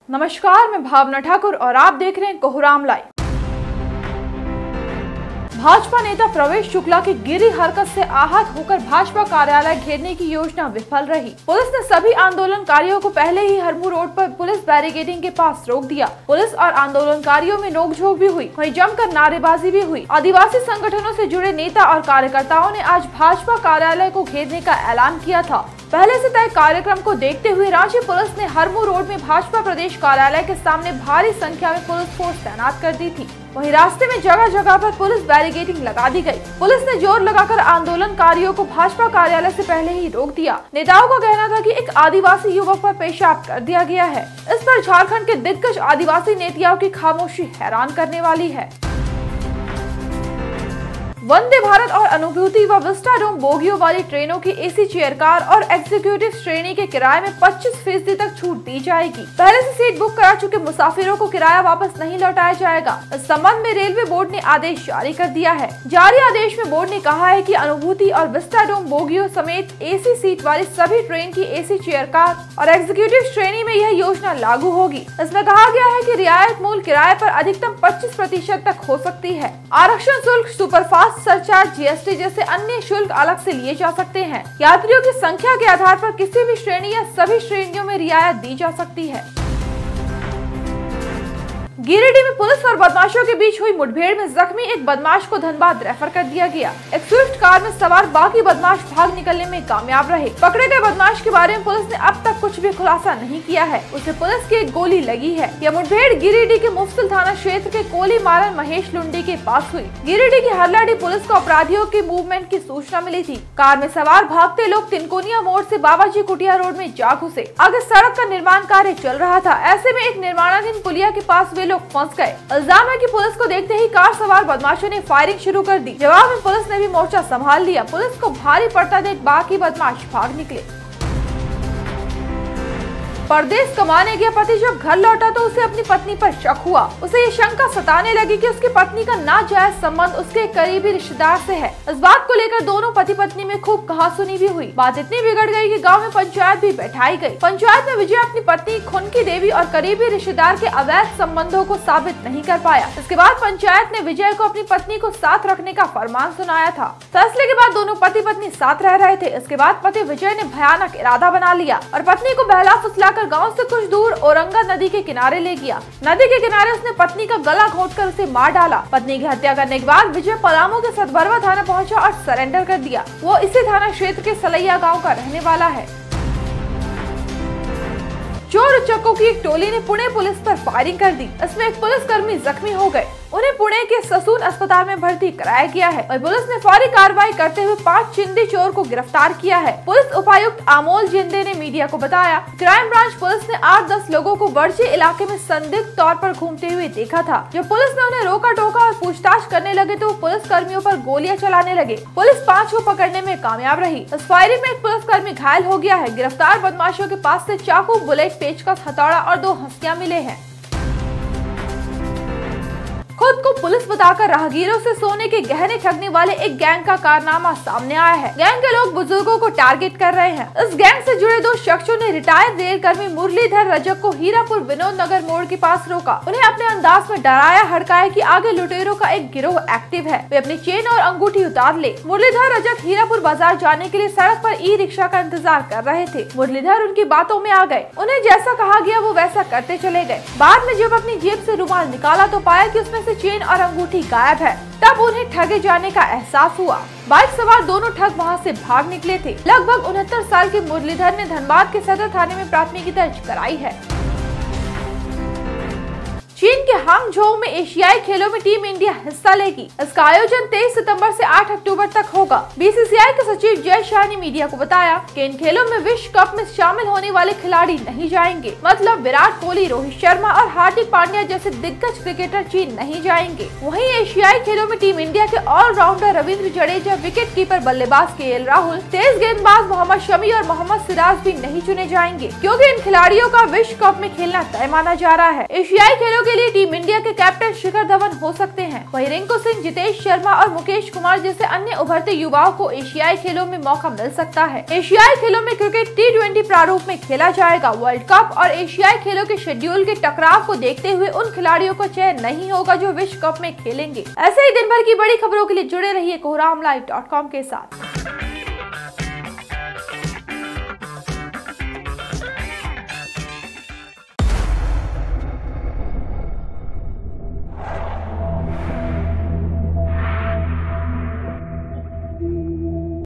नमस्कार, मैं भावना ठाकुर और आप देख रहे हैं कोहराम लाइव। भाजपा नेता प्रवेश शुक्ला की गिरी हरकत से आहत होकर भाजपा कार्यालय घेरने की योजना विफल रही। पुलिस ने सभी आंदोलनकारियों को पहले ही हरमू रोड पर पुलिस बैरिकेडिंग के पास रोक दिया। पुलिस और आंदोलनकारियों में नोकझोंक भी हुई, वहीं जमकर नारेबाजी भी हुई। आदिवासी संगठनों से जुड़े नेता और कार्यकर्ताओं ने आज भाजपा कार्यालय को घेरने का ऐलान किया था। पहले से तय कार्यक्रम को देखते हुए रांची पुलिस ने हरमू रोड में भाजपा प्रदेश कार्यालय के सामने भारी संख्या में पुलिस फोर्स तैनात कर दी थी। वहीं रास्ते में जगह जगह पर पुलिस बैरिकेडिंग लगा दी गई। पुलिस ने जोर लगाकर आंदोलनकारियों को भाजपा कार्यालय से पहले ही रोक दिया। नेताओं का कहना था कि एक आदिवासी युवक पर पेशाब कर दिया गया है। इस पर झारखंड के दिग्गज आदिवासी नेताओं की खामोशी हैरान करने वाली है। वंदे भारत और अनुभूति व विस्टाडोम बोगियों वाली ट्रेनों की एसी चेयर कार और एग्जीक्यूटिव श्रेणी के किराए में 25% तक छूट दी जाएगी। पहले से सीट बुक करा चुके मुसाफिरों को किराया वापस नहीं लौटाया जाएगा। इस संबंध में रेलवे बोर्ड ने आदेश जारी कर दिया है। जारी आदेश में बोर्ड ने कहा है कि अनुभूति और विस्टाडोम बोगियों समेत एसी सीट वाली सभी ट्रेन की एसी चेयर कार और एग्जीक्यूटिव श्रेणी में यह योजना लागू होगी। इसमें कहा गया है कि रियायत मूल किराए पर अधिकतम 25% तक हो सकती है। आरक्षण शुल्क, सुपरफास्ट सरचार्ज, जीएसटी जैसे अन्य शुल्क अलग से लिए जा सकते हैं। यात्रियों की संख्या के आधार पर किसी भी श्रेणी या सभी श्रेणियों में रियायत दी जा सकती है। गिरिडीह में पुलिस और बदमाशों के बीच हुई मुठभेड़ में जख्मी एक बदमाश को धनबाद रेफर कर दिया गया। एक स्विफ्ट कार में सवार बाकी बदमाश भाग निकलने में कामयाब रहे। पकड़े गए बदमाश के बारे में पुलिस ने अब तक कुछ भी खुलासा नहीं किया है। उसे पुलिस की एक गोली लगी है। यह मुठभेड़ गिरिडीह के मुफस्सिल थाना क्षेत्र के कोली मारन महेश लुंडी के पास हुई। गिरिडीह की हरलाडी पुलिस को अपराधियों की मूवमेंट की सूचना मिली थी। कार में सवार भागते लोग तिनकोनिया मोड़ से बाबाजी कुटिया रोड में जा घुसे। आगे सड़क का निर्माण कार्य चल रहा था। ऐसे में एक निर्माणाधीन पुलिया के पास वे लोग फंस गए। इल्जाम है कि पुलिस को देखते ही कार सवार बदमाशों ने फायरिंग शुरू कर दी। जवाब में पुलिस ने भी मोर्चा संभाल लिया। पुलिस को भारी पड़ता देख बाकी बदमाश भाग निकले। परदेश कमाने गया पति जब घर लौटा तो उसे अपनी पत्नी पर शक हुआ। उसे ये शंका सताने लगी कि उसकी पत्नी का नाजायज संबंध उसके करीबी रिश्तेदार से है। इस बात को लेकर दोनों पति पत्नी में खूब कहासुनी भी हुई। बात इतनी बिगड़ गई कि गांव में पंचायत भी बैठाई गई। पंचायत में विजय अपनी पत्नी खुनकी देवी और करीबी रिश्तेदार के अवैध संबंधों को साबित नहीं कर पाया। इसके बाद पंचायत ने विजय को अपनी पत्नी को साथ रखने का फरमान सुनाया था। फैसले के बाद दोनों पति पत्नी साथ रह रहे थे। इसके बाद पति विजय ने भयानक इरादा बना लिया और पत्नी को बहला फुसला गांव से कुछ दूर औरंगा नदी के किनारे ले गया। नदी के किनारे उसने पत्नी का गला घोंटकर उसे मार डाला। पत्नी की हत्या करने के बाद विजय पलामू के सतबरवा थाना पहुंचा और सरेंडर कर दिया। वो इसी थाना क्षेत्र के सलैया गांव का रहने वाला है। चोर उचक्कों की एक टोली ने पुणे पुलिस पर फायरिंग कर दी। इसमें एक पुलिसकर्मी जख्मी हो गए। उन्हें पुणे के ससून अस्पताल में भर्ती कराया गया है और पुलिस ने फौरी कार्रवाई करते हुए 5 चिंदी चोर को गिरफ्तार किया है। पुलिस उपायुक्त अमोल जिंदे ने मीडिया को बताया, क्राइम ब्रांच पुलिस ने 8-10 लोगों को बर्ची इलाके में संदिग्ध तौर पर घूमते हुए देखा था। जब पुलिस ने उन्हें रोका टोका और पूछताछ करने लगे तो पुलिस कर्मियों पर गोलियां चलाने लगे। पुलिस 5 को पकड़ने में कामयाब रही। इस फायरिंग में एक पुलिसकर्मी घायल हो गया है। गिरफ्तार बदमाशों के पास से चाकू, बुलेट, पेचकस, हथौड़ा और 2 हंसियां मिले हैं। खुद को पुलिस बताकर राहगीरों से सोने के गहने ठगने वाले एक गैंग का कारनामा सामने आया है। गैंग के लोग बुजुर्गों को टारगेट कर रहे हैं। इस गैंग से जुड़े 2 शख्सों ने रिटायर्ड रेल कर्मी मुरलीधर रजक को हीरापुर विनोद नगर मोड़ के पास रोका। उन्हें अपने अंदाज में डराया हड़काया कि आगे लुटेरों का एक गिरोह एक्टिव है। वे अपनी चेन और अंगूठी उतार ले। मुरलीधर रजक हीरापुर बाजार जाने के लिए सड़क पर ई रिक्शा का इंतजार कर रहे थे। मुरलीधर उनकी बातों में आ गए। उन्हें जैसा कहा गया वो वैसा करते चले गए। बाद में जब अपनी जेब से रुमाल निकाला तो पाया कि उसमें से चेन और अंगूठी गायब है। तब उन्हें ठगे जाने का एहसास हुआ। बाइक सवार दोनों ठग वहां से भाग निकले थे। लगभग 69 साल के मुरलीधर ने धनबाद के सदर थाने में प्राथमिकी दर्ज कराई है। चीन के हांगझोउ में एशियाई खेलों में टीम इंडिया हिस्सा लेगी। इसका आयोजन 23 सितंबर से 8 अक्टूबर तक होगा। बीसीसीआई के सचिव जय शाह ने मीडिया को बताया कि इन खेलों में विश्व कप में शामिल होने वाले खिलाड़ी नहीं जाएंगे। मतलब विराट कोहली, रोहित शर्मा और हार्दिक पांड्या जैसे दिग्गज क्रिकेटर चीन नहीं जाएंगे। वहीं एशियाई खेलों में टीम इंडिया के allrounder Ravindra Jadeja, wicket keeper बल्लेबाज केएल राहुल, तेज गेंदबाज मोहम्मद शमी और मोहम्मद सिराज भी नहीं चुने जाएंगे, क्योंकि इन खिलाड़ियों का विश्व कप में खेलना तय माना जा रहा है। एशियाई खेलों के के लिए टीम इंडिया के कैप्टन शिखर धवन हो सकते हैं। वहीं रिंकू सिंह, जितेश शर्मा और मुकेश कुमार जैसे अन्य उभरते युवाओं को एशियाई खेलों में मौका मिल सकता है। एशियाई खेलों में क्रिकेट T20 प्रारूप में खेला जाएगा। वर्ल्ड कप और एशियाई खेलों के शेड्यूल के टकराव को देखते हुए उन खिलाड़ियों को चयन नहीं होगा जो विश्व कप में खेलेंगे। ऐसे ही दिन भर की बड़ी खबरों के लिए जुड़े रहिए कोहरामलाइव.com के साथ।